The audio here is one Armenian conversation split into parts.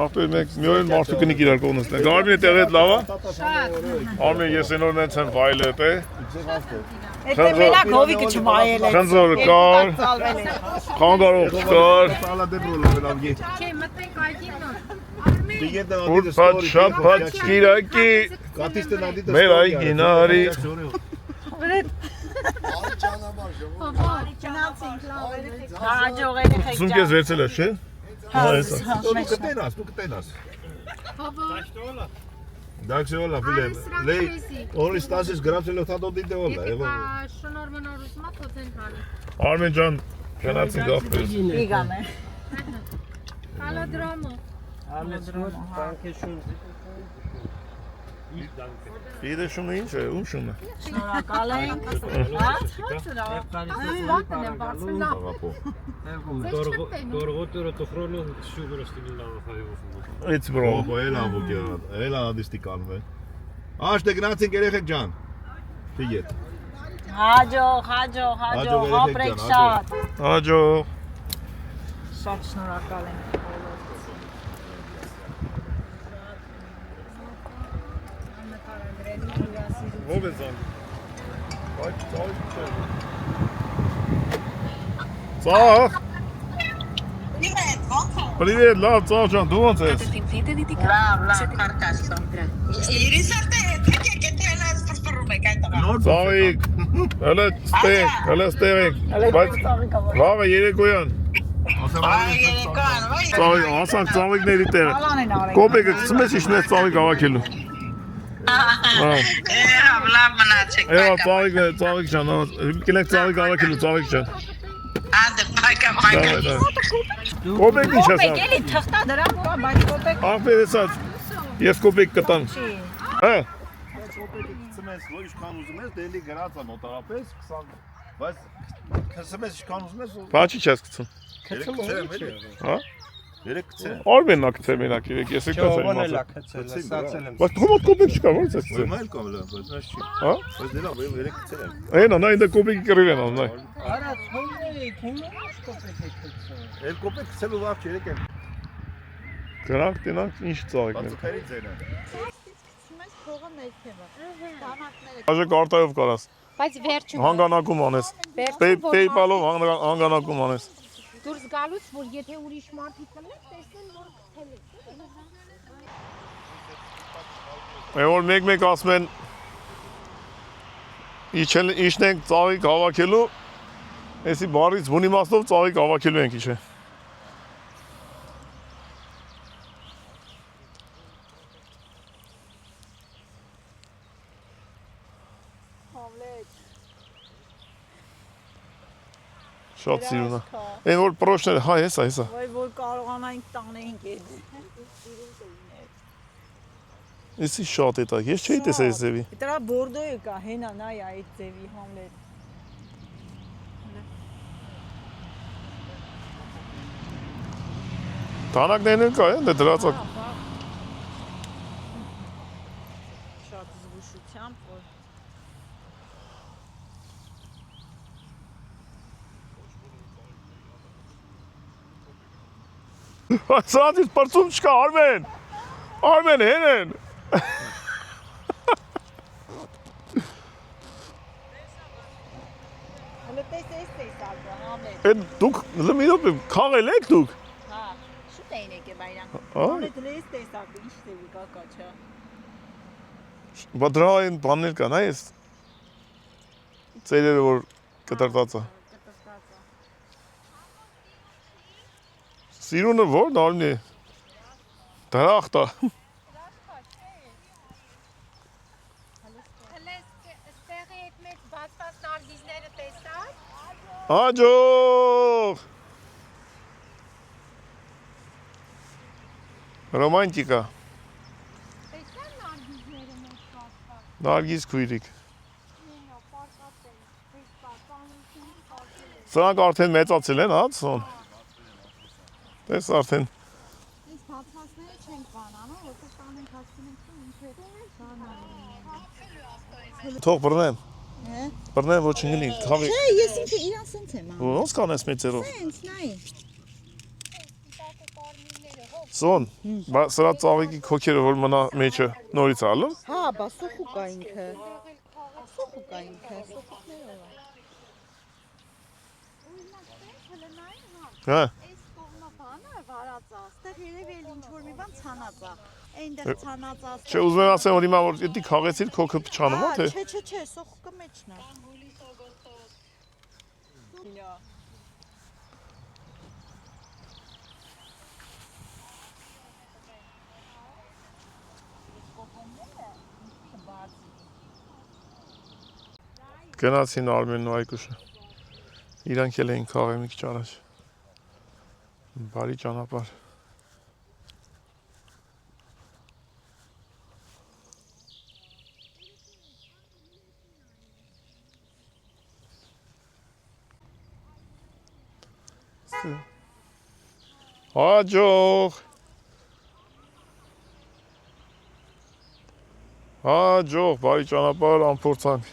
Ախպեր մենք միայն մարդու կնիկ իրար կողնեցնենք։ Արմինը տեղը հետ լավ է։ Արմին ես այնօր նենց եմ վայլետ է։ Եթե մենակ հովիկը չմայել է։ Խնձոր կար։ Խանգարող կար։ Չէ, մտենք այդին նոր։ Ուրբաթ շաբաթ կիրակի մեր այգին արի։ Հաջող երեխեք Սունկ ես վերցել ես, չէ։ Դու կտենաս։ Так все, Оля, Филипп. Лей, он стасис графсело та додите Оля. Շնոր մնոր ուզմա թոթեն հալի։ Արմեն ջան, գնացինք ախպեր։ Իգամ է։ Հալո դրոմը։ Իդե շունը ինչ է, ում շունը։ Շնորհակալ ենք։ Բանտն եմ բարձր լավ։ Դորղոտերը տխրոնը շուգուրը ստիլի լավ հայով։ It's bro։ Էլա բուկյա, էլա ադիստիկան վե։ Աշտե գնացինք երեխեք ջան։ Ֆիգետ։ Հաջող, ապրեք շատ։ Աջող։ Շատ շնորհակալ ենք։ Ո՞վ է զանգ։ Ծաղ։ Привет, լավ, ծաղ ջան, դու ոնց ես։ Լավ, քարտաշո։ Ծաղիկ, հələ ստեղ, բայց վաղը երեկոյան։ Ծաղիկ, ասանք ծաղիկների տեղը։ Կոպեկը գցում ես իշն ես ծաղիկ ավակելու։ Լավ մնացեք։ Էա, ծաղիկ ջան, կենեք ծաղիկ ավակելու, ծաղիկ ջան։ Άντε, πάκα. Կոպեկ ինչ ասա։ Կոպեկ էլի թղթա դրան կա, բայց կոպեկ Ախպեր հեսած, ես կոպեկ կտամ։ Հա։ Կսմես, որ ինչքան ուզում ես, դելի գրած է մոտարապես 20, բայց կսմես ինչքան ուզում ես։ Բաչի չես գցում։ Քցեմ էլի։ Հա։ Երեք կցեմ։ Արմենն ա գցել մենակ իրեք, ես եկած եմ մասը։ Բայց թողոտ կոպեկ չկա, ո՞նց ես գցել։ Ոյմայլ կամ լավ, բայց այս չի։ Հա։ Բայց դելա, ոյմ երեք կցել եմ։ Այնա, նա ինձ կոպեկի կռիվ են անում, նայ։ Արա, ցողների, քունը կոպեկ եք ցել։ Էլ կոպեկ կցելու լավ չի, երեք եմ։ Գրանք տենանք ինչ ծաղիկներ։ Բացուկերի ձենը։ Աժե կարտայով կարաս։ Բայց վերջում Հանգանակում անես։ PayPal-ով հանգանակում անես։ դուրս գալուց, որ եթե ուրիշ մարդիկ կլեն, տեսնեն, որ քթել է։ Որ մեկ ասում են իջնենք ծաղիկ հավաքելու, էսի բարից բունի մասով ծաղիկ հավաքելու ենք իջե։ Շատ սիրուն է։ Այն որ պրոշները, հա, հեսա։ Ոյ որ կարողանանք տանենք այդ։ Էսի շատ է տա, ես չէի տեսա այս ձևի։ Դրա բորդոյը կա, հենա նայ այդ ձևի համլետ։ Տանակներն էլ կա, դե դրածա։ Շատ զգուշությամբ որ Սրանից պրծում չկա, Արմեն, հեն են։ հələ տես ալբա համլետ։ Են դուք լմիրով քաղել եք դուք։ Հա, շուտ էին եկե բայրան։ Հա։ Համլետ լես տեսակ, ինչ ձևի կա կաչա։ Բա դրա այն բաններ կան, այս ծերերը որ կտրտած է։ Սիրունը ո՞րն արմի է։ Դրախտ է։ Հələ ստեղի այդ մեծ բացված նարգիզները տեսար։ Աջող։ Ռոմանտիկա։ Տեսար նարգիզները մեծ բացված։ Նարգիզ քույրիկ։ Նույնը պարկած են, տեսա, կանությունի կարծել են։ Սրանք արդեն մեծացել են, հա, ցոն։ Տես արդեն։ Իսկ հատվածները չենք բանանում, որտեղ տանենք հասցնենք ինչ է բանանում։ Թող բռնեմ։ Հե։ Բռնեմ ոչ չգնի, խավի։ Չէ, ես ինքը իրան սենց եմ անում։ Ոնց կանես մեծերով։ Սենց նայ։ Սպիտակը կարմիրները, հով Սոն, սրա ծաղիկի քոքերը որ մնա մեջը նորից ալում։ Հա, բա սոխու կա ինքը։ Սոխու կա ինքը, սոխուները։ Հա։ Այս կողմը բանը վարած է, այստեղ երևի էլ ինչ որ մի բան ցանած է։ Այնտեղ ցանած է։ Չէ, ուզում եմ ասեմ որ հիմա որ դի քաղեցիր քոքը փչանում է թե։ Չէ, սոխուկը մեջն է։ Գնացին Արմենն ու Այգուշը։ Իրանք էլ էին քաղել մի քիչ առաջ։ Բարի ճանապարհ։ Հաջող։ Հաջող, բարի ճանապարհ, անփորձանք։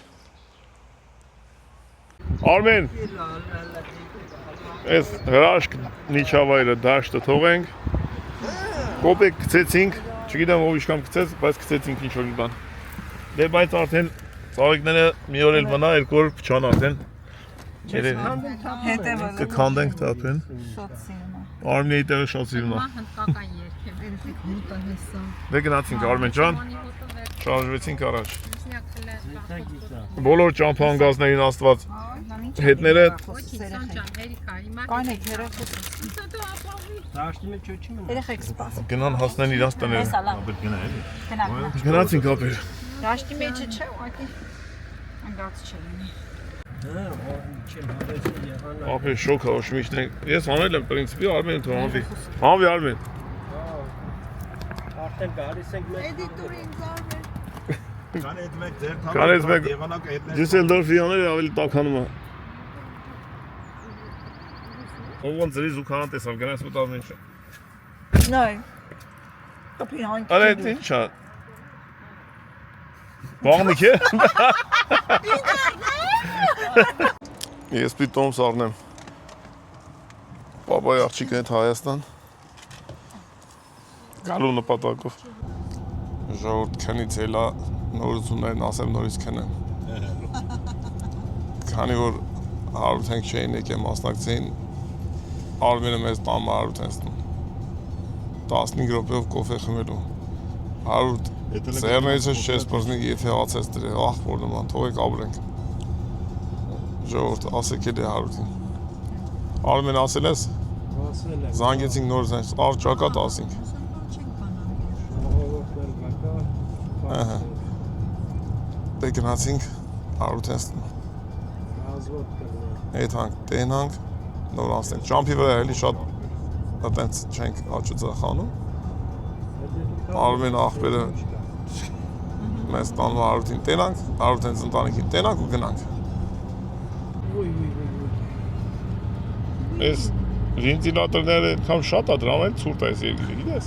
Արմեն, այս հրաշք նիչավայրը դաշտը թողենք, կոպեկ գցեցինք, չգիտեմ ով իշքան գցեց, բայց գցեցինք ինչ-որ մի բան։ Դե բայց արդեն ծաղիկները մի օր էլ մնա, երկու օր փչան արդեն։ Կքանդենք թափեն։ Արմենի տեղը շատ սիրում է։ Հնդկական երգ է, երգ հուտը հեսա։ Դե գնացինք Արմեն ջան, շարժվեցինք առաջ։ Միսնյակել Բոլոր ճամփահանգազներին աստված հետները Կան եք երեխեք։ Դաշտի մեջ ոչինչ մնա։ Երեխեք սպաս։ գնան հասնեն իրանց տները։ Գնացինք ապեր։ Դաշտի մեջը չէ, ուղղակի անգած չէ լինի։ Հա, ինչ հարեցի եղանա։ Ապեր շոկ է, շմիչն ենք։ Ես անել եմ պրինցիպի Արմեն թող անվի։ Անվի Արմեն։ Արդեն գալիս ենք մեզ։ Էդիտորի ինձ արվեր։ Կան այդ մեկ ձեր Կան այդ մեկ եղանակը հետներ։ Դյուսելդորֆի աները ավելի տաքանում է։ Ով ոնց զրի զուգանան տեսավ, գնաց մտավ ինչը։ Նայ։ Կապին հանք։ Արա այդ ինչ է։ Բաղնիկ է։ Ես պիտի տոմս առնեմ։ Պապայի աղջիկն հետ Հայաստան։ Գալու նպատակով։ Ժողովուրդ քնից էլա նորություններն ասեմ նորից քնեմ։ Քանի որ հարութենք չէին եկել մասնակցեին Արմենը մեզ տամը հարութենցնում 15 րոպեով կոֆե խմելու հարութ սերներիցս չես պրզնի եթե հացես դրե աղբոր նման թողեք ապրենք ժողովուրդ ասեք էլ է հարութին Արմեն ասել ես Ասել եմ։ զանգեցինք նոր զանգ արջակատ ասինք ահա դե գնացինք հարութենցնում Ազվոտ կրնա։ Այդ հանք տենանք նոր անցնենք ճամփի վրա էլի շատ այտենց չենք աճուծախանում Արմեն աղբերը մեզ տանում հարութին տենանք հարութենց ընտանիքին տենանք ու գնանք Այս վենտիլատորները այդքան շատ է դրամ էլ ցուրտ է այս երգիրը գիտես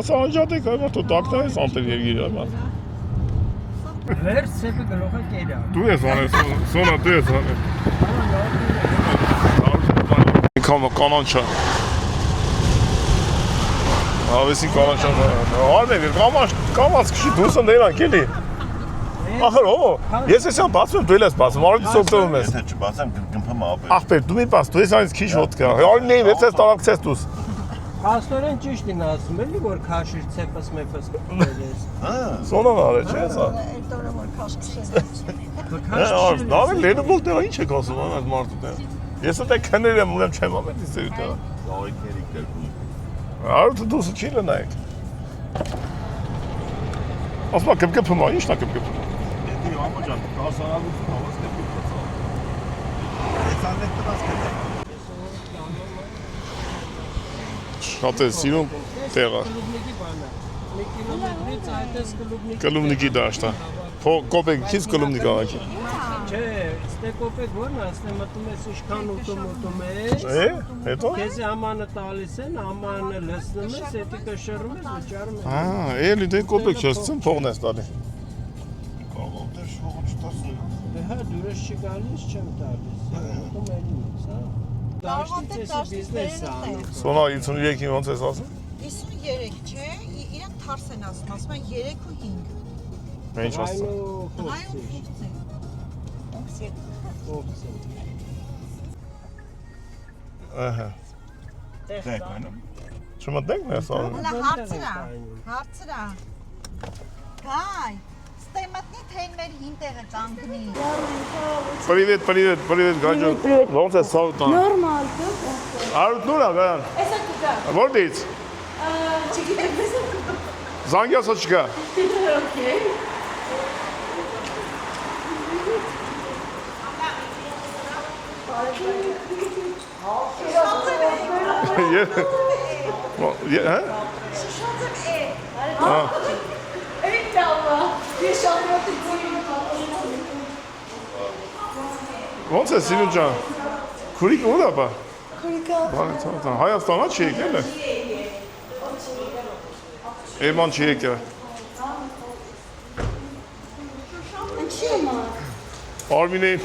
ասա անջատեք այ մարդու տակնա ես ամպեր երգիրը այ մարդ Վեր սեպը գլոխը կերա։ Դու ես անել սոնա դու ես անել Եկամ կանանչա Հավեսի կանանչա Արմեն կամաց քշի դուսը ներանք էլի Ախր ո ես էսյան բացում եմ դու ես բացում արդյոք օգտվում ես Եթե չբացեմ գմփեմ ապեր։ Ախպեր դու մի բաց դու ես այնց քիչ ոդկա Արմենի ես տարակցես դուս Աստորեն ճիշտ են ասում, էլի որ քաշիր ցեպս մեփս կերես։ Հա։ Սոնա արե չէ սա Այդ օրը որ քաշքշես։ Նավը լերուբոլ տեղը ինչ եք ասում այդ մարդու տեղը Ես այդ քներ եմ ունեմ չեմ ամեն ինչ ծերի տեղը Զավիթների կերպում։ Արութը դուսը չի լնայեք Ասմա կպկպում է, ինչն է կպկպում Եթե ամոջան հասարակություն հավաս կերպում։ Այս անեք տնաս կերպում։ Շատ է սիրուն տեղը Կլուբնիկի բանը։ Մի կիլոմետրից այդպես կլուբնիկի։ Կլումնիկի դաշտը Կոպեկ քիչ կլումնիկ աղաքի Չէ, ստե կոպեկ որն է, ստե մտում ես ինչքան ուտում ես։ Հետո Քեզի ամանը տալիս են, ամանը լցնում ես, հետո կշռում ես, վճարում ես։ էլի դե կոպեկ չես ցում փողն ես տալի Կարող դե շողը չտասում։ Դե հա դուրս չի գալիս, չեմ տալիս։ Ուտում էլի ես, հա։ Դաշտիցի բիզնեսը անում։ Սոնա 53-ին ոնց ես ասում։ 53 չէ, իրենք թարս են ասում, ասում են 3 ու 5։ Ինչ ասում։ Ահա։ Դեք այնը։ Չմտնենք ես ասում։ Հələ հարցրա։ Գայ, ստեմատնի թեն մեր հին տեղը կանգնի։ Привет, Ганջո։ Ոնց ես սավտան։ Նորմալ, դու։ Արուտ նուրա գան։ Էսա կգա։ Որտից։ Չգիտեմ, էսա։ Զանգյասը չկա։ Okay։ Հա։ Ոնց է Սիրուն ջան։ Քուրիկ ուր է բա։ Քուրիկը։ Հայաստանա չի եկել է։ Էման չի եկել։ Ինչի՞ մա։ Արմինեն։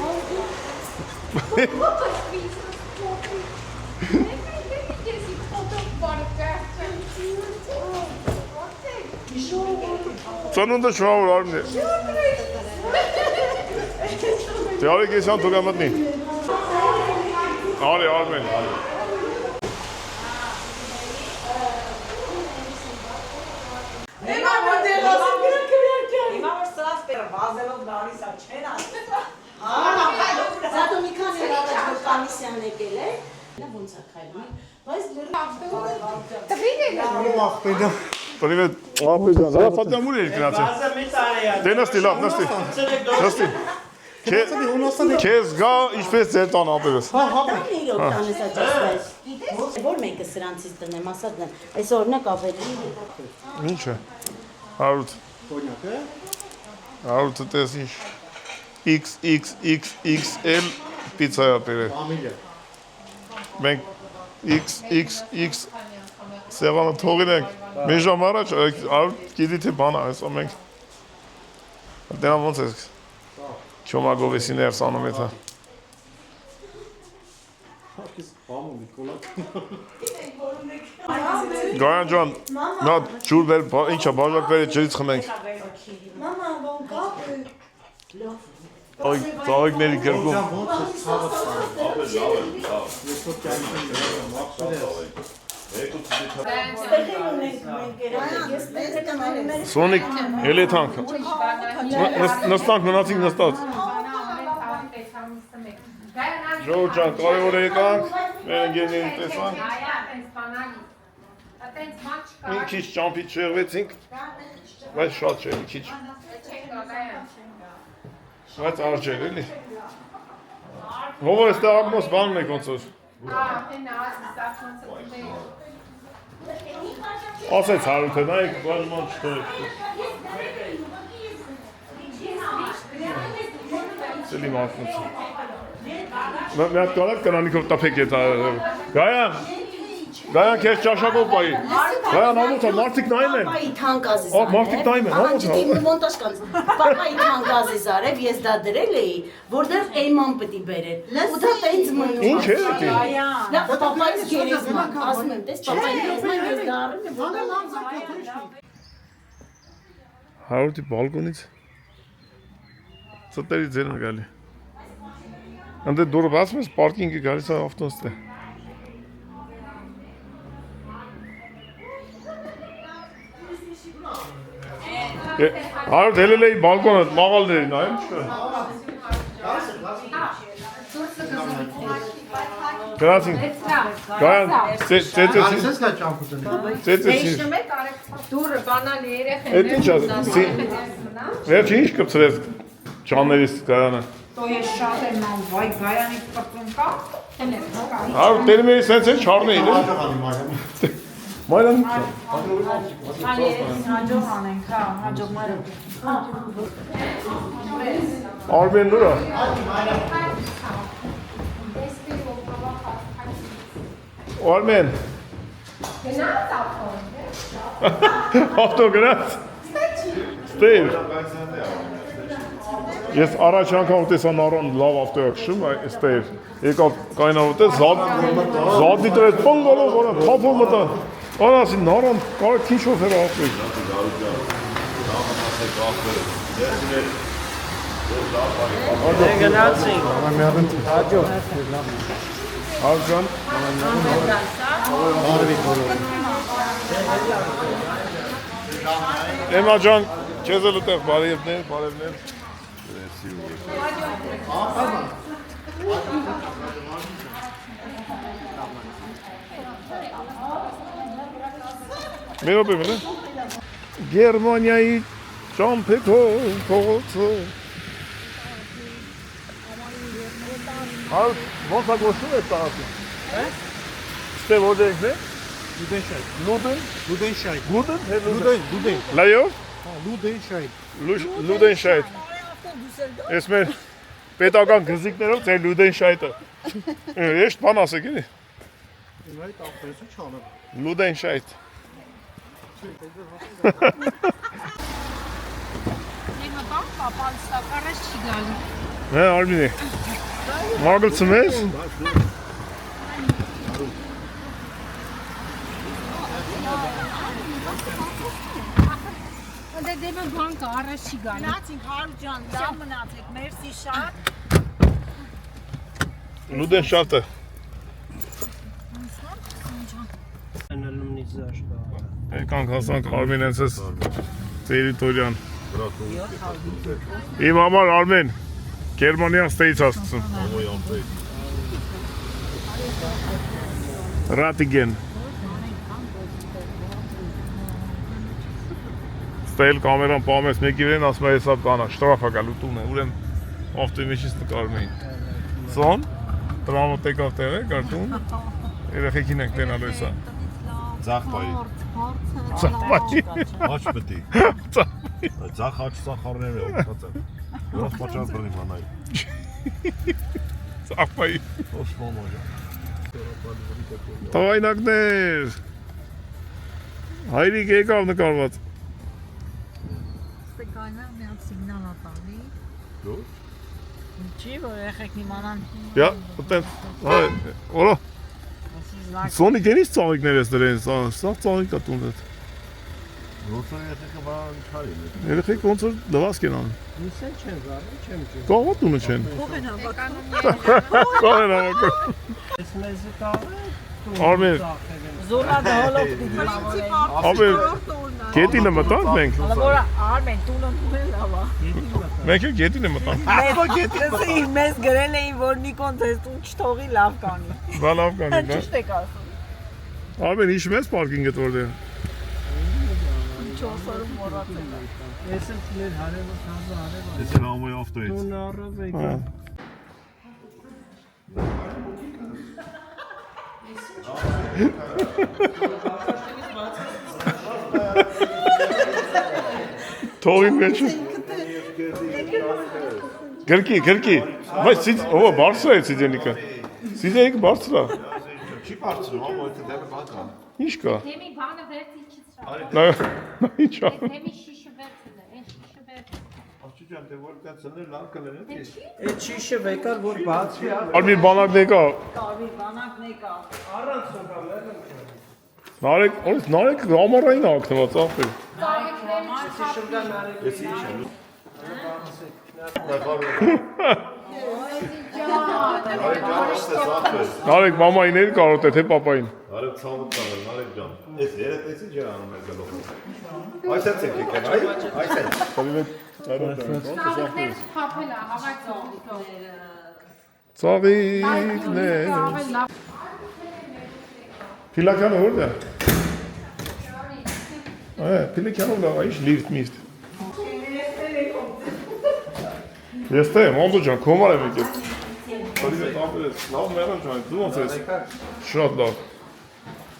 Ծնունդը շնորհավոր Արմինե։ Դե արի կեսյան թողա մտնի։ Արի Արմեն։ Զատո մի քանի առաջ կոմիսիան եկել է։ Նա ոնց է քայլում։ Բայց Привет, Ափեջան։ Դա ֆատամուր էր գնացել։ Բազա մեծ արեա։ Դե նստի, լավ, նստի։ Քեզ գա ինչպես ձեր տան ապերս։ իրոք տանես աճացվես։ Որ մեկը սրանցից տնեմ, ասած եմ։ Այս օրինակ ավելի։ Ինչ է։ Հարուտ։ Հարուտը տեսիշ XXXXL պիցայա բերել։ Մենք XXX սեղանը թողին ենք։ Մի ժամ առաջ Հարուտ գիտի թե բան է, այսօր մենք դեռ ոնց է Չոմագովեսի ներս անում է դա։ Գայան ջան, նա ջուր բեր, ինչա բաժակ բեր ջրից խմենք։ Մամա, ո՞ն կապ։ Այ ծաղիկների գրկում։ Սոնիկ, էլ է թանք։ Նստանք, մնացինք նստած։ Ժողովուրդ ջան, կարևոր է եկանք, մեր ընկերներին տեսանք։ Մի քիչ ճամփից շեղվեցինք, բայց շատ չէ, մի քիչ։ Բայց արջել էլի։ Ով է ստեղ ամոս բանում եք ոնց որ։ Ասեց Հարութը, նայեք բաժման չտորեք։ Սելի մատնություն։ Մի հատ կարակ կրանիքով տապեք ետ Գայան, Գայան քեզ ճաշակով պայի։ Գայան ամոթա, մարդիկ նայում են։ Պապայի թանկազի զարև։ Մարդիկ նայում են, ամոթա։ Մոնտաժ կանես։ Պապայի թանկազի զարև ես դա դրել էի, որտեղ էյման պիտի բերել։ Ու դա տենց մնում։ Ինչ է եկի։ Դա պապայից գերեզման, ասում եմ, տես պապայի գերեզման ես դա առել եմ։ Հարութի բալկոնից ծտերի ձերն է գալի։ Անդե դուրը բացում ես, պարկինգը գալիս է ավտոստե։ Հարութ հելել էի բալկոնը, մաղալների նայեմ չկա։ Գրացինք, Գայան, ծեցեցին։ Ծեցեցին։ Դուրը բանալի երեխեն։ Էդ ինչ է, վերջի ինչ կպցրեց ճաներից Գայանը։ Դո ես շատ եմ ման, վայ Գայանի պրծում կա։ Հարութ տերմերի սենց է չարնեին է։ Մայրան Հաջող անենք, հա, հաջող մայրը։ Արմեն նուրա։ Արմեն։ Գնաց Ավտո գնաց։ Ստեյր։ Ես առաջ անգամ տեսա նարան լավ ավտոյակշում, այստեղ եկավ կայնավոտ է, զադի դրեց, պնգալով, որա, թափով մտա, անասի նարան կարը քին շոֆեր ապրի։ Գնացինք, հաջող։ Աղջան։ Էմա ջան, քեզ էլ ուտեղ բարևներ։ Մերոպ եմ, Գերմանիայի ճամփեքով փողոցը։ Ոնց է գոչվում է տաղացը։ Ստե որտեղն է։ Լուդենշայդ։ Լայով։ Լուդենշայդ։ Ես մեր պետական գզիկներով ձեր Լուդենշայդը։ Էշտ բան ասեք էլի։ Լուդենշայդ։ Հա, Արմինե։ Մագլցում ես։ Դե բան կա, առաջ չի գալի։ Մնացինք Հարու ջան, լավ մնացեք, մերսի շատ։ Լուդենշայդը։ Եկանք հասանք Արմենենցես տերիտորիան։ Իմ համար Արմեն, Գերմանիան ստեից հասցում։ Ռատիգեն։ Ստել կամերան պամես մեկի վրեն ասում է հեսապ կանա, շտրաֆա կա լուտում է, ուրեմ ավտոյմեջից նկարում էին։ Սոն, տրամոտ եկավ տեղ է, կարտում, երեխեքին ենք տենալու եսա։ Ձախպայի։ Ձախպայի։ Հաչ պտի։ Ձախ հաչ սախարներ է օգտած է։ Որս պաչար բրնի մանայի։ Ձախպայի։ Ոս մոմոյա։ Տայնակներ։ Հայրիկ եկավ նկարված։ Ստեկայնը միան սիգնալ ատանի։ Դու։ Ինչի, որ եղեք իմանան։ Յա, ուտեն, օրա։ Սոնի գենից ծաղիկներ ես դրեն, սաղ ծաղիկ կա տունդ էտ։ Ոնց է եղեքը բան չարին է։ Երեխեք ոնց որ դվասկ են անում։ Նիսեն չեն զարի, չեմ չեմ։ Կաղա տունը չեն։ Ո՞վ են հավականում։ Կաղ են հավակը։ Ես մեզի կաղը, Արմեն, Զորա դահոլով դիգի։ ապեր, գետինը մտանք մենք։ Որը Արմեն տունը դունել լավա։ Մենք էլ գետինը մտանք։ Դեսի մեզ գրել էին, որ Նիկոն ձեզ տուն չթողի լավ կանի։ Բա լավ կանենք, դա։ Ճիշտ եք ասում։ Արմեն, հիշում ես պարկինգը որտեղ։ 4 օրում մոռացել եմ։ Ես էլ մեր հարևը քազը հարևը։ Ես էլ ամոյ ավտոյից։ Տուն առավ եկա։ Թողին մեջ։ Գրկի։ Բայց ով բարձր է սիդենիկը։ Սիդենիկը բարձր է։ Չի բարձրում, ամոյը դեպը բան կա։ Ինչ կա։ Թեմի բանը վերցի չծրա։ Ինչ է։ Թեմի շիշը վերցել է, այն շիշը վերցել։ Աղջիկան, դե որ կա ծնել լավ կլինի։ Այդ շիշը վեկար, որ բացվի Արմին բանակն եկա։ Տարվի բանակն եկա։ առանց սոկա մերն չէ։ Նարեկ ամառային ակնված ախպեր։ Ես ինչ եմ։ Նարեկ մամային էր կարոտ է, թե պապային։ Արև ցավոտ տանել, Նարեկ ջան։ Ես երեխեցի ջան անում եմ գլոխով։ Այս է ցեք եկան, այս է։ Ծաղիկներս փափել է, հավաք Ծաղիկներ։ Փիլակյանը որդ է։ Փիլակյանը լավ, այս լիվտ միստ։ Ես թե, մոնդո ջան, կոմար եմ եկել։ Լավ մերան ջան, դու ոնց ես։ Շատ լավ։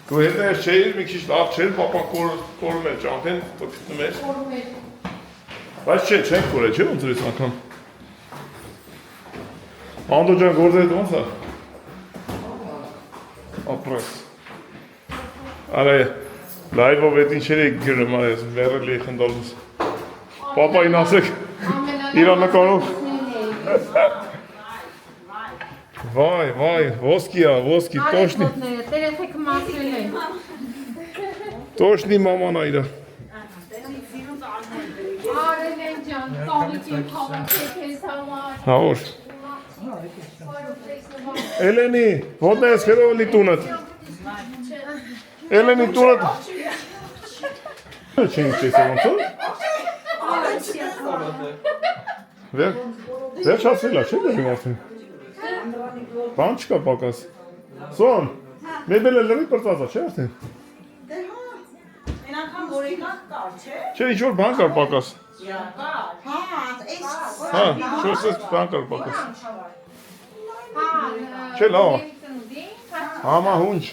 Դու հետը ես չէիր, մի քիչ լավ չէր, պապան կորում էր ճամփեն, տոքիտնում էր։ Բայց չեն կորել, չէ ոնց ես անգամ։ Մոնդո ջան, գործերը ոնց է։ Ապրես։ Արա, լայվով էտ ինչեր եք գրում, այս մերել էի խնդալուս։ Պապային ասեք, իրան նկարով Վայ, ոսկիա, ոսկի, տոշնի, Տերեթեք մասրել են։ տոշնի մաման այրա։ Արենեն ջան, տանիքին քաղաք ես համար։ Հավոր։ Էլենի, ո՞րն ես խերովլի տունդ։ Էլենի տունդ։ Չենք տեսել ոնց։ Վերջացրել է, չէ՞ դեպի մարդին։ Բան չկա պակաս։ Սոն, մեբելը լրի պրծած է, չէ՞ արդեն։ Այն անգամ օրինակ կար, չէ։ Չէ, ինչ-որ բան կար պակաս։ Հա, շոսես բան կար պակաս։ Չէ, լավ։ Համա հունչ։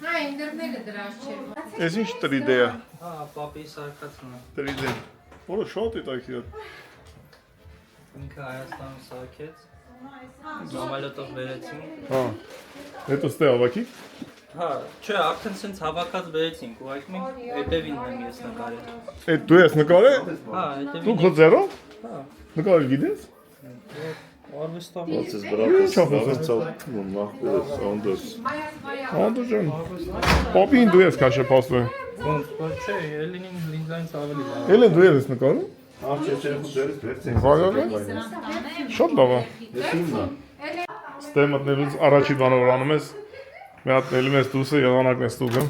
Հա, ինտերնետը դրած չէ։ Ես ինչ տրիդե է։ Հա, պապի սարկացն է։ Տրիդե։ Որը շատ է տայքի հետ։ Ինքը Հայաստանում սարքեց։ Համալոտով վերեցին։ Հա։ Հետո ստե ավակի։ Հա, չէ, արդեն սենց հավաքած վերեցինք, ուղղակի մենք հետևինն եմ ես նկարել։ Այդ դու ես նկարել։ Հա, Դու հետևին։ քո ձեռով։ Հա, Նկարել գիտես։ արվեստով։ Անդու ջան։ Պապին դու ես քաշը փաստում։ Ոնց, չէ, Էլենին ինձանից ավելի լավ։ Էլեն դու ես նկարում։ Վայ, շատ լավ է։ Ստե մտնելուց առաջի բանը որ անում ես, մի հատ ելում ես դուսը եղանակն ես տուգում։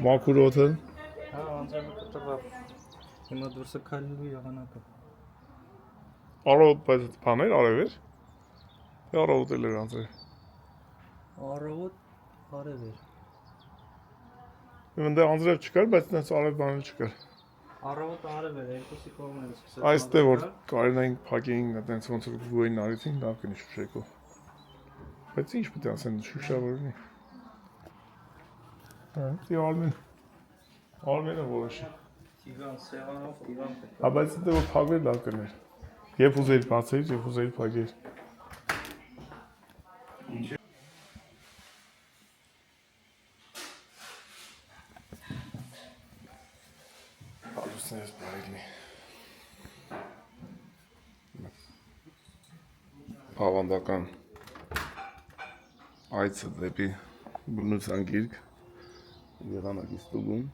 Մաքուր օդը։ Հա, անձրևը կտրվա։ Հիմա դուրսը քայլելու եղանակը։ Արոտ բայց բաներ արև էր։ Արոտ էլ էր անձրև։ Առավոտ արև էր։ Ինձ անձրև չկար, բայց նենց արև բաներ չկար։ Առավոտ արև էր, երկուսի կողմերից սկսեց։ Այստեղ որ կարենային փակեին, այտենց ոնց որ գույն արեցին, լավ կնի շուշեկով։ Բայց ինչ պետք է ասեն շուշավորնի։ Հա, դի Արմենը որոշի։ Տիգան, սեղանով տիգան պետք է։ Հա, բայց դե որ փակվեր լավ կներ։ Երբ ուզեիր բացեիր, երբ ուզեիր փակեիր։ Հալուսներս բարիլի։ Ավանդական այցը դեպի բնության գիրք եղանակի ստուգում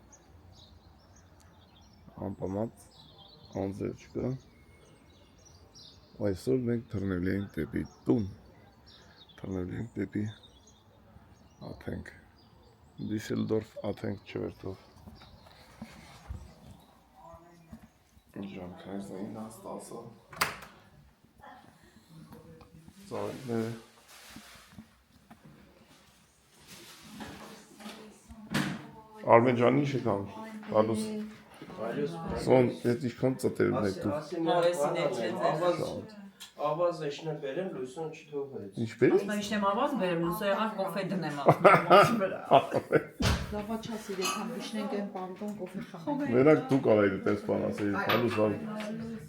անպամատ անձեր չկա այսօր մենք թռնելի ենք դեպի տուն թռնելի ենք դեպի Աթենք Դյուսելդորֆ Աթենք չվերթով ժամքայրային աստասը ծաղիկները Արմեն ջան ինչ եք անում, Վալուս, Սոն, ես իշխան ծտերում եք դուք Ավազ էշնը բերեմ, լույսուն չթողվեց Ինչ բերես? Նայշնեմ ավազ բերեմ, լուսո եղան կոֆե դնեմ Զավաչաս իրեքան վիշնենք են պարուգան կոֆե խաղում։ Մենակ դու կարայր տես բան ասեի, Վալուս,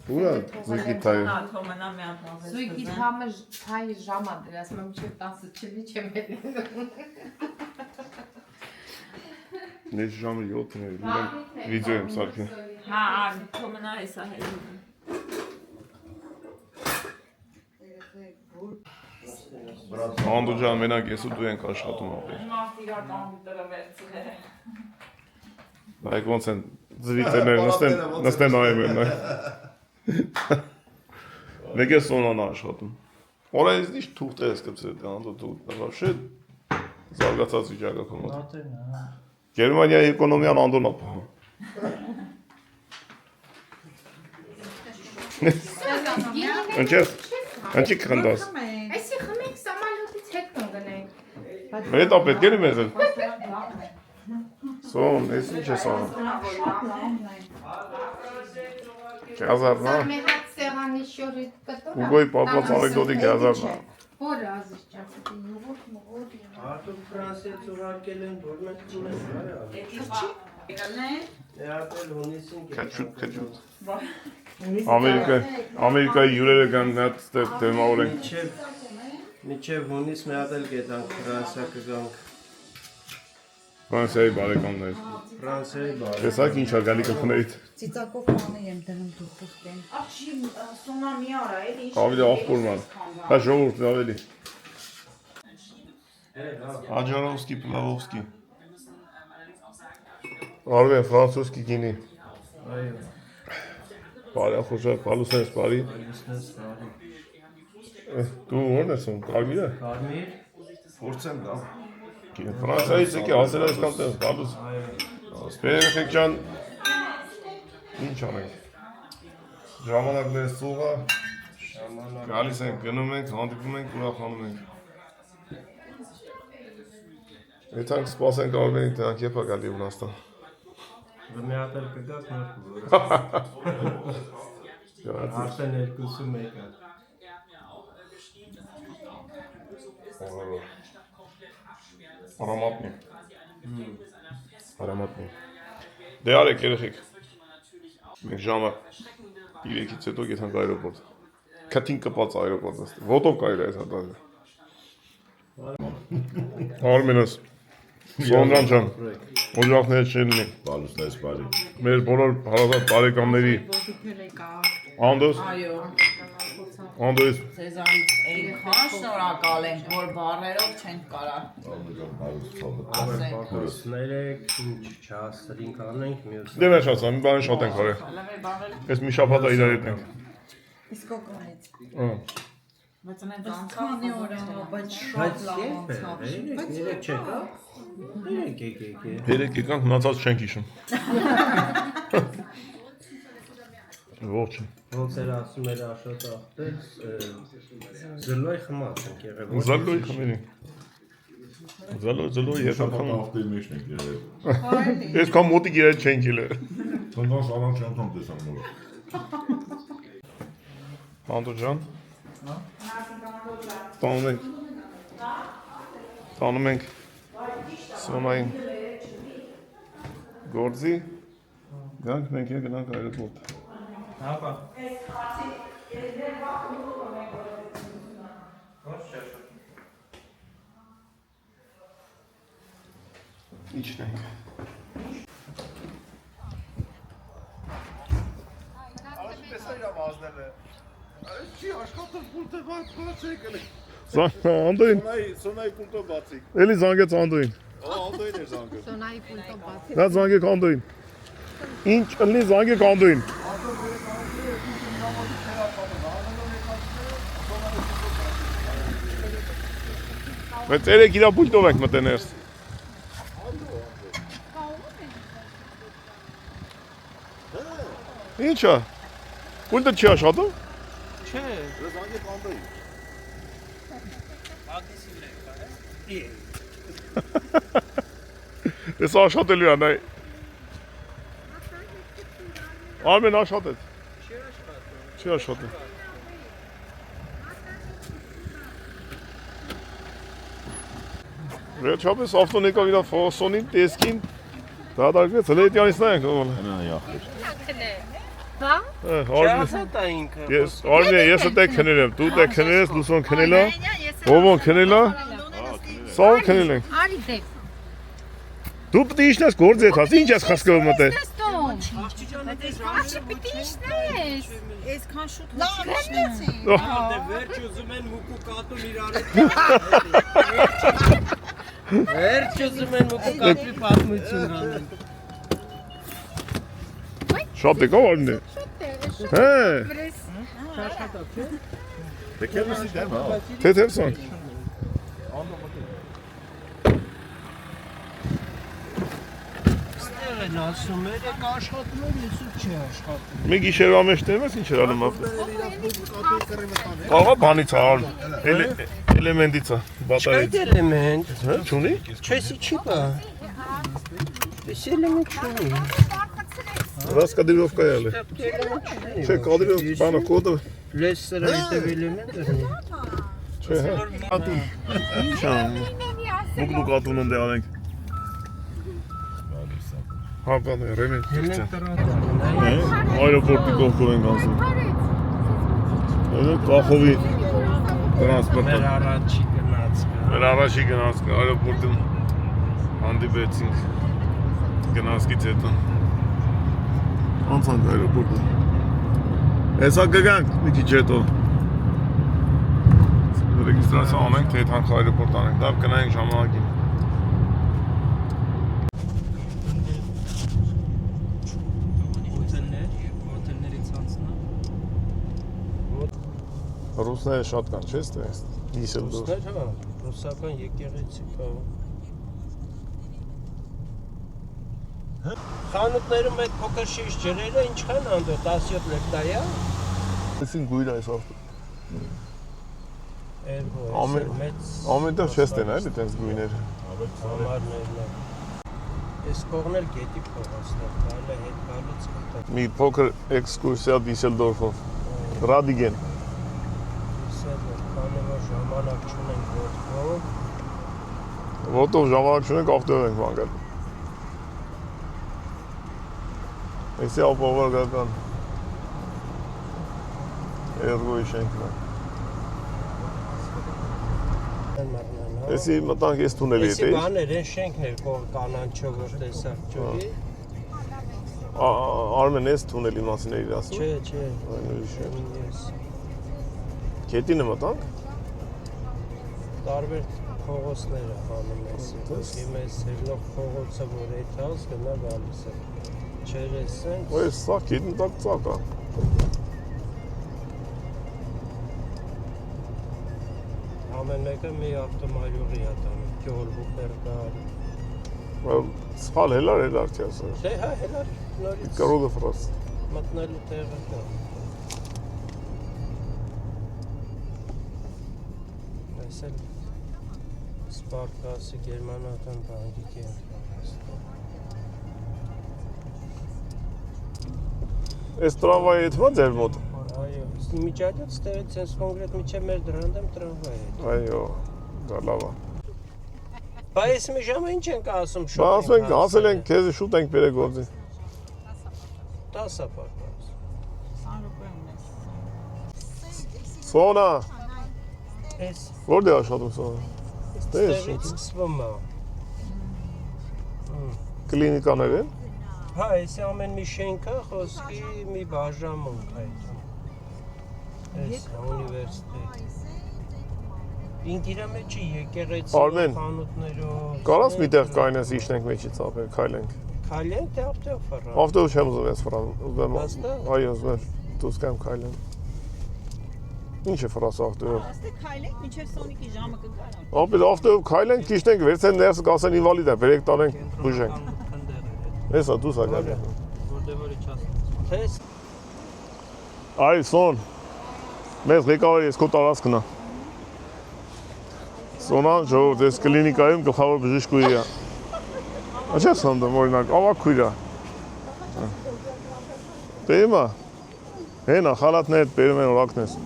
ուրա զույգի թայը Թոմենա մի հատ ավազ Զույգի համը թայ ժամա դրած, մեմ չէ 10 չլի չեմ հետ։ Ես ժամը 7-ն էր, վիդեո եմ սարքին Հա, թոմենա հեսա հելում Անդու ջան, մենակ ես ու դու ենք աշխատում ապեր Մարդիրար կամպյուտերը վերցնել Բայք ոնց են զվիծերներ նստեն նայում են Մեկ է Սոնան աշխատում Օրա ես ինչ թուղթ ես կպցել Անդու դու вообще զարգացած վիճակակում Մատերն է, հա։ Գերմանիայի էկոնոմիան անդոն է պահում Ընչի կխնդաս Այսի խմեք սամալյոտից հետ կընկնենք։ Հետ ապետ գերի մեզ էլ Սոն, ես ինչ ես անում Գազարն է Մեհատ սեղանի շորիտ կտոր։ Ուգոյի պատված անեկդոտի գազարն է Որ ազիզ ճապ։ Արդուք Ֆրանսիայից ուղարկել են, որ մենք ունենք Էապել հունիսին Քեչուտ Ամերիկայի յուրերը կան նա դեմավոր են Միջև հունիս մի հատ էլ գետանք Ֆրանսիա կգանք Ֆրանսիայի բարեկամներ։ Ֆրանսիայի բար։ Տեսակ ինչա գալի կխնեիդ։ Ծիծակով բանը եմ դնում դուրտուստեն։ Աղջի սոնա մի արա, էլի ինչ։ Ավելի աղբորման։ Հա ժողովուրդ ավելի։ Աջարովսկի, Պլավովսկի։ Արվեն ֆրանսուսկի գինի։ Այո։ Բարի խոշակ, բալուսես բարի։ Բալուսնես բարի։ Դու ո՞րն ես ում, կարմիրը։ Կարմիր։ Փորձեմ դա։ Ֆրանսիայից եկի հասել այս կամ տես, բալուս։ Սպերեխեք ջան, ինչ անենք։ Ժամանակն է սուղա, գալիս ենք, գնում ենք, հանդիպում ենք, ուրախանում ենք։ Եթանք սպասենք Արմենին, տենանք եպ է գալի Վնաստան։ Մի հատ էլ կգաս նոր կգորը։ Արդեն 21 է։ Արամատնի։ Արամատնի։ Դե արեք երեխեք։ Մենք ժամը 3-ից հետո գետանք այրոպորտ։ Կտին կպած այրոպորտ նստի։ Ոտով կարել է այս հատազը։ Արմենս, Սոնդրան ջան, օջախներ չելնի։ Բալուսնես բարի։ Մեր բոլոր հարազատ բարեկամների Անդոս, Այո։ Անդոս, Ձեզանից այնքան շնորհակալ ենք, որ բառերով չենք կարա։ Պակոսներեք, ինչ չհաստրինք անենք, մյուս։ դե մեր շացա, մի բանի շատ ենք արել։ Ես մի շաբաթ է իրար հետ ենք։ Իսկ օգնեց։ Բայց ամեն Քանի օր է, բայց շատ Բայց լավ երբ է, անցավ։ երեք չեկա։ Երեք եկեք։ Երեք եկանք մնացած չենք հիշում։ Ողջ։ Ոնց էր ասում էր Աշոտ ախտեց, զլոյ խմած ենք եղել։ Զալոյ խմերի։ Զալոյ ես անգամ Ավտոյի մեջ ենք եղել։ ես կամ մոտիկ իրար չենք ելել։ Թնդան շարան չանգամ տեսամ նոր։ Անդո ջան։ Տանում ենք Սոնային գործի, գանք մենք և գնանք այրոպորտ։ Հապա։ Իջնենք։ Չի աշխատել պուլտը բացեք էլի։ Անդոյին, Սոնայի պուլտը բացիկ։ էլի զանգեց Անդոյին։ Անդոյին էր զանգը։ Սոնայի պուլտով բացի։ Նա զանգեք Անդոյին։ Ինչ ըլնի զանգեք Անդոյին։ Բայց երեք իրա պուլտով ենք մտել ներս։ Ինչա։ Պուլտը չի աշխատում։ Զանգեք Անդոյին։ Ես աշխատելու եմ, նայ։ Արմեն աշխատեց։ Չի աշխատել։ Վերջապես ավտոն եկավ իրա ֆոսոնին, տեսքին, դադարգվեց, հլետյանից նայենք նոմալ։ Արմեն, ես էտեք քնել եմ, դու տեք քնել ես, լուսոն քնել է, հովոն քնել է, սաղ քնել ենք։ Արի դեպ։ Դու պտի իշնես գործ ետ հաս, ինչ ես խասկով մտել։ Աղջի պիտի իշնես։ Այսքան շուտ գնացի։ Վերջ ուզում են մուկու կատուն իրար հետ։ Վերջ ուզում են մուկու կատվի պատմություն անեն։ Շատ եկավ արմին է։ Հե, Դեկելուսի դեմ, հա։ թեթև սանք։ Են ասում էր, եք աշխատում էր, ես ու չի աշխատում։ Մի գիշերվա մեջ տեմ ես ինչ էր անում ապ։ Աղա բանից է ալ, էլեմենտից է, բատարից։ Այդ էլեմենտ, Հա, չունի։ չեսի չի բա։ Ես էլեմենտ չունի։ Ռաս կադրովկա է ալը։ Չէ, կադրով բանը կոդը։ Լես սրա հետև էլեմենտ էր։ Չէ, հա։ Ատուն։ Ինչ անում։ Մուկնու կատուն ընդ արենք։ Հական է, ռեմեն կիրճա։ Այրոպորտի կողքով ենք անցում։ Կախովի տրանսպորտը։ Մեր առաջի գնացքը։ Մեր առաջի գնացքը, այրոպորտում Հանդիպեցինք գնացքից հետո։ Անցանք այրոպորտը։ Հեսա կգանք մի քիչ հետո։ Ռեգիստրացիա անենք, թե եթանք այրոպորտ անենք, դավ կնայինք ժամանակին։ Հոթելներից անցնա։ Ռուսները շատ կան, չես թե Դիսելդորֆ։ Ռուսներ, հա, ռուսական եկեղեցի կա։ Խանութներում այդ փոքր շիշ ջրերը ինչքան անդո 17 լεπτա է։ Այսին գույր այս ավտո։ Էրգո է, մեծ Ամենտեղ չես տենա էլի տենց գույներ։ համարներն է։ Այս կողմն էլ գետի փողոցն է, կարելի է հետ գալուց կտա։ Մի փոքր էքսկուրսիա Դիսելդորֆով։ Ռադիգեն։ Քանի որ ժամանակ չունենք ոտքով, Ոտով ժամանակ չունենք, ավտոյով ենք մանգալ։ Էսի ապավարգական Էրգոյի շենքն է։ Էսի մտանք ես թունելի հետ էի։ Էսի բաներ են շենքներ կողմ կանանչով որ տեսակ ջուրի։ Արմեն ես թունելի մասին էիր ասում։ Չէ, Այն ուրիշ է։ ես Քետինը մտանք։ տարբեր փողոցներ է հանում ես։ Ոսի մեզ հերնող փողոցը որ էթաս գնա գալիս է։ Չէր էսեն։ Ոյ սա քետին տակ ծակա։ Ամեն մեկը մի ավտոմայրուղի է տանում, գյոլվու պերկար։ Սխալ հելար չի ասել։ Դե հա, հելար նորից Կռուգը ֆրաս։ մտնելու տեղը կա։ Այս էլ Սպարտասի գերմանական բանկի կենտրոնը։ Այս տրամվայի հետ ո՞նց էր մոտ։ Այո, միջադից տեղից ես կոնկրետ միջև մեր դրանդեմ տրամվայ է։ Այո, դա լավ է։ Բայց մի ժամը ինչ ենք ասում շուտ։ Բա ասում ենք, ասել ենք, քեզ շուտ ենք բերել գործի։ 10 ապարված։ Սոնա, Էս որտե աշխատում Սոնա։ տեղից սկսվում է։ Կլինիկաներ են։ Հա, էսի ամեն մի շենքը խոսքի մի բաժանմունք է այդում։ Էս ունիվերսիտետ։ Ինքիրա մեջի եկեղեցի Արմեն, խանութներով։ Կարաս միտեղ կայնես իշնենք մեջից ապեր, քայլենք։ Քայլենք թե ավտոյով ֆռա։ Ավտոյով չեմ ուզում ես ֆրան, ուզում եմ։ Հաստատ։ Այո, ուզում եմ դուրս գամ քայլեմ։ Ինչ է ֆրաս ավտոյով։ Աստե քայլենք մինչև Սոնիկի ժամը կգա։ Ապեր ավտոյով քայլենք, քիչնենք, վերցեն ներս կասեն ինվալիդ է, բերեք տանենք, բուժենք։ Էսա դուս ա գալի։ Որտե որ իջացնես։ Թես Այ Սոն։ Մեզ ղեկավար ես քո տարածքն է։ Սոնան ժողովուրդ, ես կլինիկայում գլխավոր բժիշկուհի է։ Ինչես հանդում օրինակ, ավակ քույր է։ Դե հիմա հենա խալաթներ բերում են օրակն ես։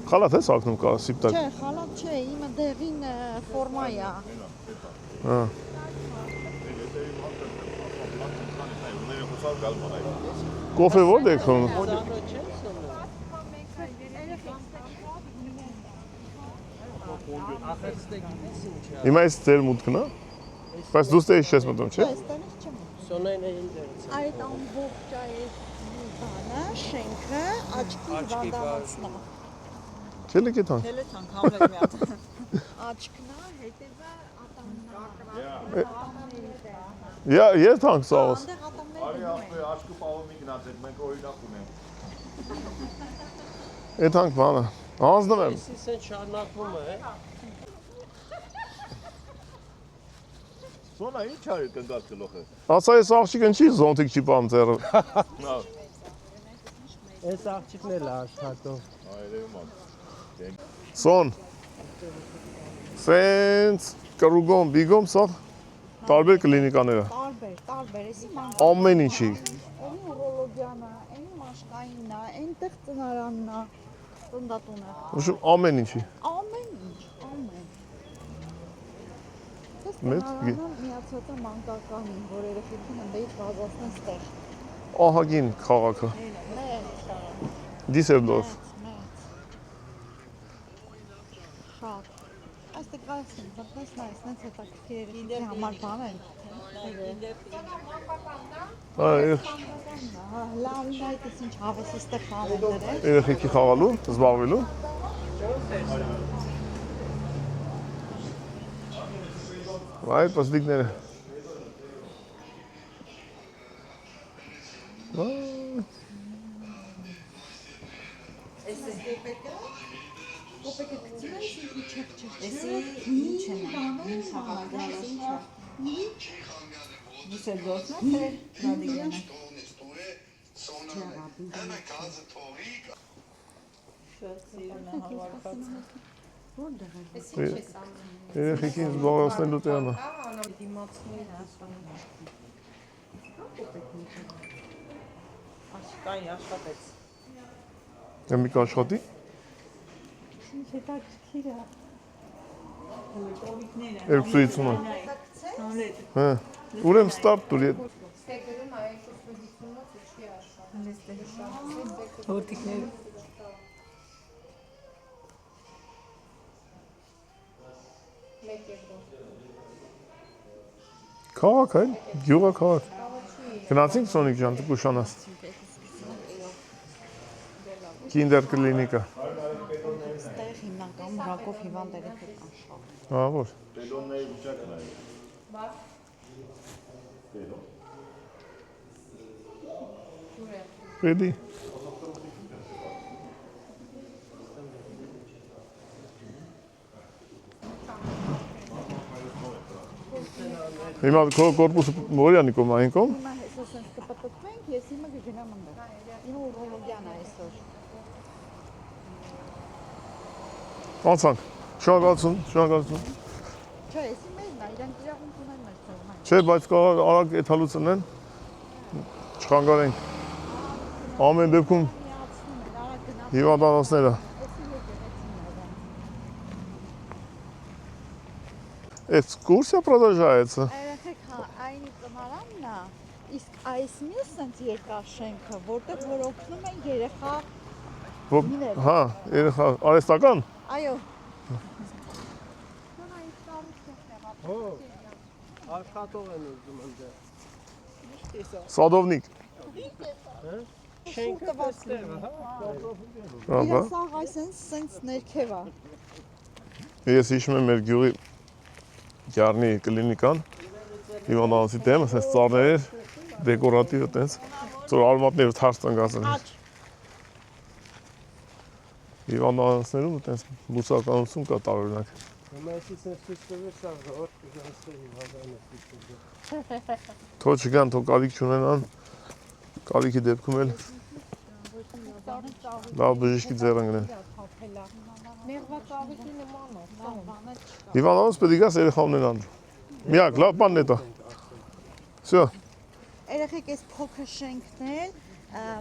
Խալաթ ես ակնում կա սիպտակ։ Չէ, խալատ չէ, իմը դեղին ֆորմա է։ Հա։ Կոֆե որտե եք խմում։ Հիմա ես ձեր մուտքն է։ Բայց դու ստե չես մտնում, չէ։ Այստեղից չեմ։ Սոնային է ինտերից։ Այդ ամբողջ այդ բանը, շենքը աչքի վանդալացնա։ Չելի կեթան։ Դելը թանք համել մի հատ։ Աչքնա, հետևը ատամները։ Ես թանք սաղոս։ Այնտեղ ատամները։ Արի ասպե աչքը պահում մի գնացեք, մենք օրինակ ունենք։ Այդ թանք բանը։ Հանձնում եմ։ Էսի սեն շարնակվում է։ Սոնա ինչ արի կնգած գլոխը։ Ասա ես աղջիկ ինչի զոնտիկ չի պահում ձեռը։ Այս աղջիկն էլ է աշխատում։ Սոն։ Սենց կրուգոմ, բիգոմ սա տարբեր կլինիկաները։ Տարբեր, էսի ման։ Ամեն ինչի։ Այն ուրոլոգիան է, այն մաշկայինն է, այնտեղ ծնարանն է, ծնդատունը։ Ուշում ամեն ինչի։ Ամեն ինչ, ամեն։ Մեծ գի։ Միացած է մանկականին, որ երեխեքին ընդեից բազացնեն ստեղ։ Ահագին քաղաքը։ Մեծ, Դիսելդորֆ։ մեծ։ Շատ։ Այստեղ Բայց նա այսպես հետաքրքիր երեխի համար բան են։ Լավին այդ ինչ հավեսի ստեփան են դրել։ Երեխեքի խաղալու, զբաղվելու։ Վայ, պստիկները։ Կոպեկը գցում ես ինչ չեք։ Էսի ինչ են, ինչ հավաքած ինչ է։ Միսը գործն է, ռադիգանը։ Երեխեքին զբաղեցնելու տեղը։ Աշկայի աշխատեց։ Եմիկ աշխատի։ Ինչ հետաքրքիր է։ Երբսույցումը։ Հա, ուրեմ ստարտ դուր։ Հոտիկներ։ Քաղաք է, գյուղը քաղաք։ Գնացինք Սոնիկ ջան, դու կուշանաս։ Կինդերկլինիկա։ Այստեղ հիմնական ռակով հիվանդ երեխեք կան շատ։ Հա, որ։ Տելոնների վիճակն է։ Պետի։ Հիմա քո կորպուսը որյանի կողմ այն կողմ։ Հիմա այսօր sense կպտտվենք, ես հիմա կգնամ այնտեղ։ Իմ ուրոլոգիան է այսօր։ Անցանք։ Շնորհակալություն։ Չէ, ես մերն է, իրանք իրավունք ունեն մեր թողնային։ Չէ, բայց կարող արագ էթալուց ունեն։ Չխանգարենք։ Ամեն դեպքում Միացնում են, արագ գնամ։ հիվանդանոցները։ Экскурсия продолжается. Երեխեք, հա, այն ծնարանն է, իսկ այս մյուսն են երկար շենքը, որտեղ որ օգնում են երեխա Հա, երեխա արհեստական։ Այո։ Աշխատող են ուզում այնտեղ։ Սադովնիկ։ Շենքը այստեղ է, Հա, բա։ Ես աղ այսենց ներքև է։ Ես հիշում եմ մեր գյուղի Գյարնի կլինիկան, հիվանդանոցի դեմ, ասես ծառներ, դեկորատիվ այտենց, ծոր արմատները թարս տնկացել էր։ Հիվանդանոցներում այտենց բուսականություն կա տարօրինակ։ Համայնքից ցույց տվել սա որ այստեղ հիվանդանոց։ Թող չգան, թող կարիք չունենան, կարիքի դեպքում էլ լավ բժիշկի ձեռ ընկնեն։ Մեղված աղիքի նման է։ Հիվանդանոց պետք է գաս երեխա ունենան։ Միակ, լավ բանն է դա։ Всё։ Երեխեք, այս փոքր շենքն էլ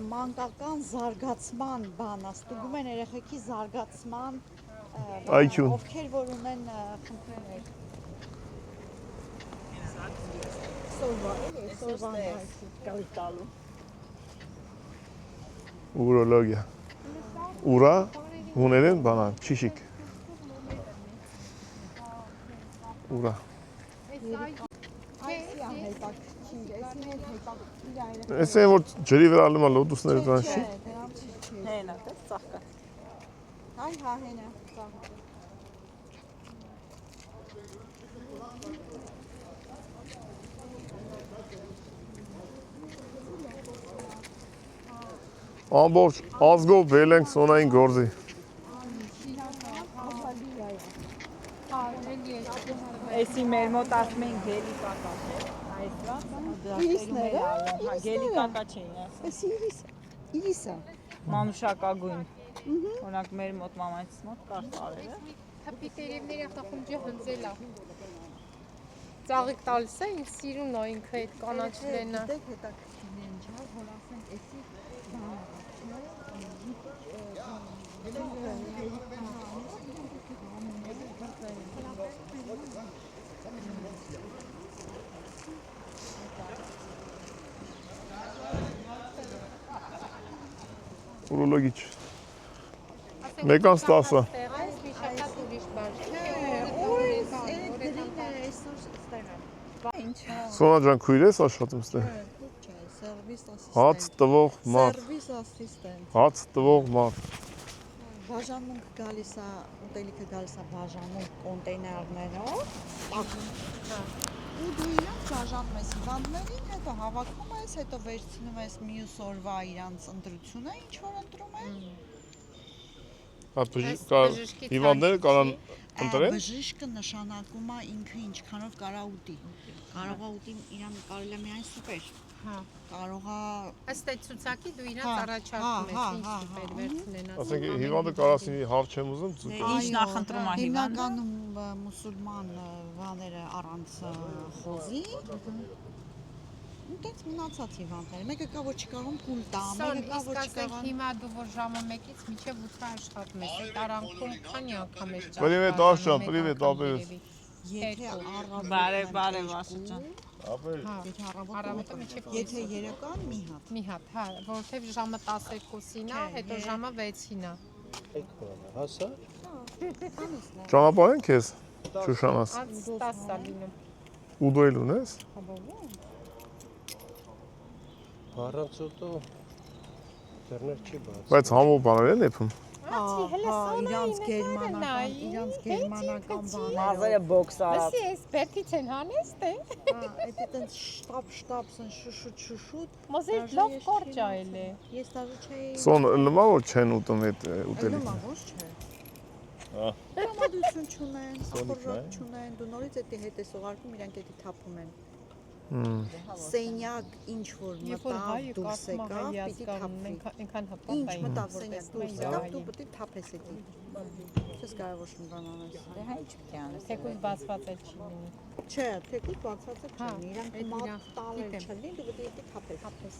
մանկական զարգացման բան է, ստուգում են երեխեքի զարգացման IQ։ ովքեր որ ունեն խնդիրներ։ Սորվան կարի տալու։ Ուրոլոգիա։ Ուրա հուներեն բանա, չիշիկ։ Ուրա։ Այսի է հետաքրքիր, այսին էլ հետաքրքիր է երեխեք։ Այս են որ ջրի վրա ալում է լոտուսները դրանց չի։ Դրանց չի։ Հենա, դες ծաղկա։ Այ հա հենա, ծաղ։ Ամբողջ ազգով վել ենք Սոնային գործի։ Էսի մեր մոտ ասում են գելի կակա, չէ՞։ Այսպես։ Իրիսները, Հա, գելի կակա չէին ասում։ Այս իրիսը։ Մանուշակագույն։ Օրինակ մեր մոտ մամանցիս մոտ կար տարերը։ Թփի տերևների ախտախումջը հնձել է։ Ծաղիկ տալիս է, ինձ սիրուն է ինքը այդ կանաչլենը։ Դեք հետաքրքիրն է ինչա, որ ասենք էսի Ուրոլոգիչ։ Մեկան ստասը։ Այս մի շատատ ուրիշ բան չէ։ Ուրիշ այսօր ստեղ եմ։ Ինչ։ Սոնա ջան, քույր ես աշխատում ստե։ Չէ, սերվիս Հաց տվող մարդ, Սերվիս ասիստենտ։ հաց տվող մարդ։ Բաժանմունք գալիս է, ուտելիքը գալիս է բաժանում կոնտեյներներով։ Ու դու իրանց բաժանում ես հիվանդներին, հետո հավաքում ես, հետո վերցնում ես մյուս օրվա իրանց ընտրությունը, ինչ որ ընտրում են։ Հիվանդները կարան ընտրեն։ Բժիշկը նշանակում է ինքը ինչքանով կարա ուտի։ Կարող է ուտի իրան կարելի է միայն սուպեր։ Հա։ Կարող է Ըստ այդ ցուցակի դու իրաց առաջարկում ես ինչ սուպեր վերցնեն ասում։ Ասենք հիվանդը կարասի հավ չեմ ուզում ցույց։ Ինչ նախընտրում է հիվանդը։ Հիմնականում մուսուլման բաները առանց խոզի։ Դից մնացած հիվանդներ։ Մեկը կա որ չկարողում կուլ տա, մեկը կա որ չկարողում։ Հիմա դու որ ժամը 1-ից մինչև 8 աշխատում ես, այդ արանքում քանի անգամ ես Привет, Աշան, привет, ապերես։ Եթե առավոտ Բարև Աշան։ առավոտը մինչև Եթե երեկոյան մի հատ, հա, որովհետև ժամը 12-ին է, հետո ժամը 6-ին է։ Հասա։ Ճանապարհ են քեզ Շուշանաս։ Անց 10 է լինում։ Ուդոյլ ունես։ Առանց օտո դեռներ չի բաց։ Բայց համով բաներ են եփում։ իրանց գերմանական բաները։ Մազերը բոքս արած։ Ասի էս բերքից են հանես թե։ Այդ այդպես շտապ սն շուշուտ։ Մոզեր լավ կորճա էլ է։ Ես դաժե չէի։ Սոն լմա որ չեն ուտում այդ ուտելիքը։ Լմա ոչ չէ։ Համադություն չունեն, ապորժակ չունեն, դու նորից էդի հետ ես ուղարկում, իրանք էդի թափում են։ Սենյակ ինչ որ մտավ դուրս եկավ, պիտի թափվի։ Այնքան հպատ Ինչ է։ մտավ սենյակ դուրս եկավ, դու պետք է թափես էդի։ Չես կարող ոչ մի բան անես։ Դե հա ինչ պետք է անես։ Թեկուզ բացված էլ չի լինի։ Չէ, թեկուզ բացած է Հա, չլինի, իրանք այդ մատ իրանք տալել գիտեմ։ չլինի, դու պետք է թափես։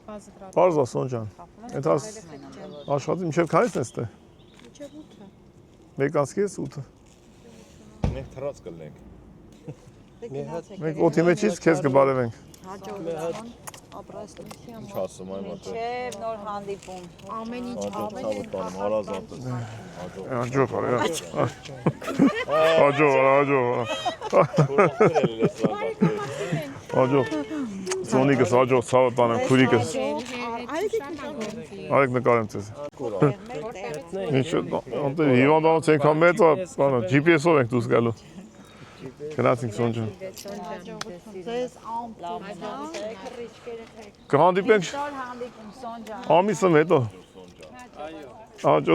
Բազրատ։ Պարզ Սոն ջան։ Այդ աշխատի մինչև քանիսն ես տե։ Մինչև 8-ը։ Մեկ անցքի ես 8-ը։ Մենք թրած կլենք։ Մենք օդի մեջից քեզ կբարևենք։ Հաջողություն, ապրեստ։ Ինչ ասում եմ ատե։ Չէ, նոր հանդիպում։ Ամեն ինչ Ցավտանում հարազատ։ Աջո բարե։ Աջո։ Սոնիկը սաջո ցավը տանեմ քուրիկս։ Արեք նկարեմ ցեզ։ Ինչ անտե հիվանդանոց ենքան մեծ է, բանը GPS-ով ենք դուրս գալու։ Գնացինք Սոն ջան։ Ձեզ ամպլավ, քրիչկերը Կհանդիպենք Նոր հանդիպում Սոն ջան։ ամիսը հետո։ Աջո։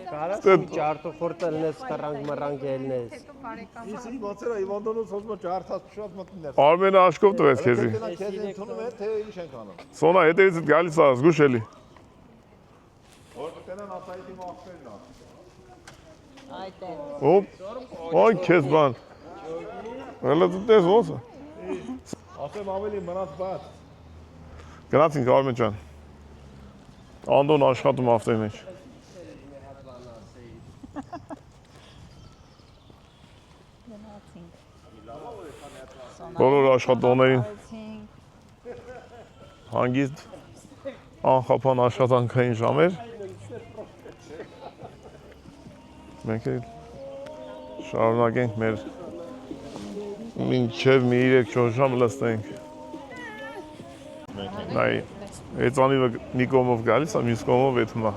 Կարա ճարտուխորտը լնես կրանք մրանք ելնես։ Իսի բացերա Իվանդոնոց հոսմա ջարդած փշած մտններ։ Արմենը աշկով տվեց քեզի։ Քեզ ընդունում է թե ինչ ենք անում։ Սոնա հետևից գալիս է զգուշ էլի։ Որ կտենան ասայտի մախտերն ա։ Այդ է։ Ոպ։ Ոյ քեզ բան։ Հələ դու դες ոնց է։ Ասեմ ավելի մնաց բաց։ Գնացինք Արմեն ջան։ Անդոն աշխատում ավտոյի մեջ։ Բոլոր աշխատողներին հանգիստ անխափան աշխատանքային ժամեր։ Մենք էլ շարունակենք մեր մինչև մի 3-4 ժամ լստենք։ Նայ, հեծանիվը մի կողմով գալիս է, մյուս կողմով եթում է։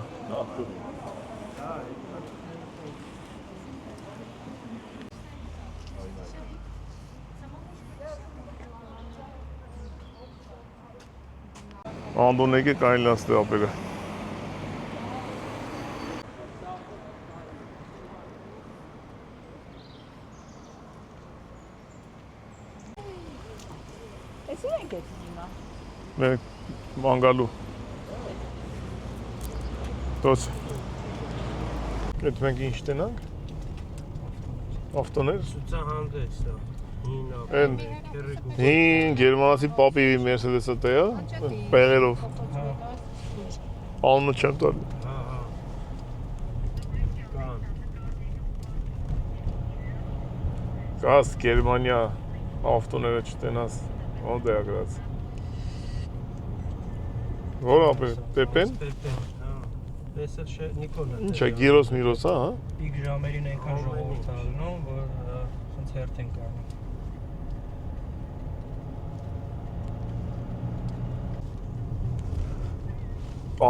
Անդոն եկե կարելի է ստե ապերը։ Էս ինչ ենք հիմա։ Մենք մանգալու։ Տոց։ Այդ մենք ինչ տենանք։ Ավտոներ։ Ցուցահանդես է։ Են հին գերմանացի պապի Mercedes-ը տեա, պեղերով։ Անունը չեմ տալի։ Կաս Գերմանիա ավտոները չտենաս, ոնց է գրած։ Որ ապեր, Պեպեն։ Պեպեն, հա։ Տեսել չէ Նիկոլը։ Ինչ է գիրոս միրոս, հա։ Բիգ ժամերին այնքան ժողովուրդ ալնում, որ ոնց հերթ են կանում։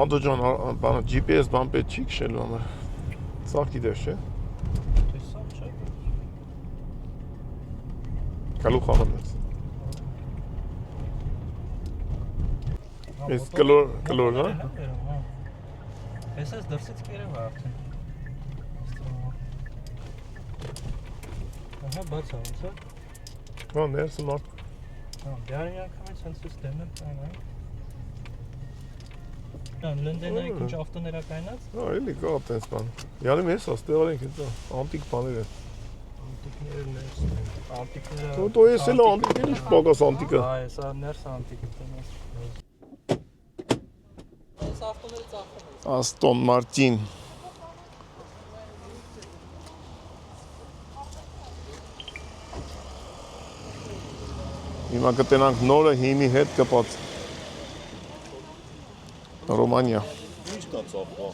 Անդո ջան, բանը GPS բան պետք չի քշելու համար։ Սա գիտես չէ։ Տեսա չէ։ Գալու խաղում ես։ Ես կլոր, հա։ Տեսես դրսից կերև արդեն։ Ահա բաց է ոնց է։ Հա, ներսը մարդ։ Հա, դարին անգամից հենց էս դեմն կան, հա։ Լնդենայի քիչ ավտոներա կայնած։ Հա, էլի կա տես բան։ Յանի մեզ աստեղալ ենք դա, անտիկ բաներ են։ Անտիկները ներսն են։ Անտիկները։ Դու ես էլ անտիկներ ինչ պակաս անտիկը։ Հա, սա ներս անտիկը տենաս։ Այս ավտոները ծախում են։ Աստոն Մարտին։ Հիմա կտենանք նորը հինի հետ կպած։ Ռոմանիա։ Ինչ կա ծախվա։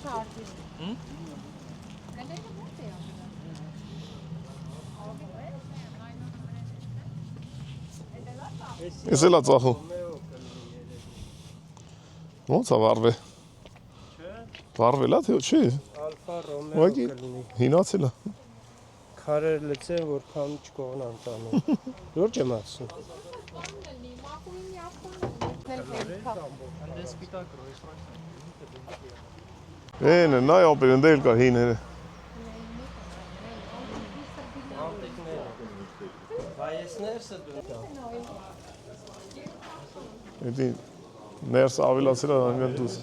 Ես էլ ածախու։ Ոնց է վարվե։ Վարվել է թե չի։ Ալֆա Ռոմեո Ուղղակի կլինի։ հինացել է։ Քարեր լցեն, որքան չկողնան տանում։ Լուրջ եմ ասում։ Էն է, նայ ապերն դել կա հիները։ Բայց ներսը դու։ Էդի ներս ավելացել է ամեն դուս։